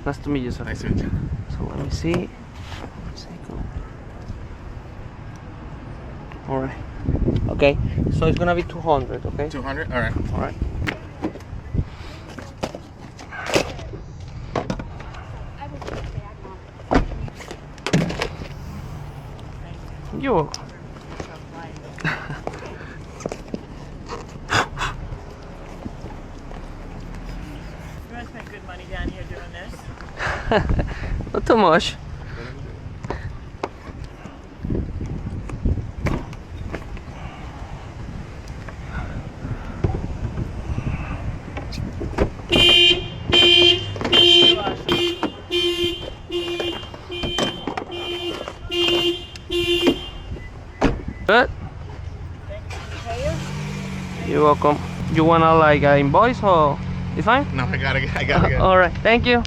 Nice to meet you, sir. Nice to meet you. So let me see. All right. Okay. So it's gonna be 200. Okay. 200. All right. All right. You're welcome. You guys make good money down here doing this? Not too much. Good. You're welcome. You wanna like invoice or it's fine? No, I gotta get. All right. Thank you.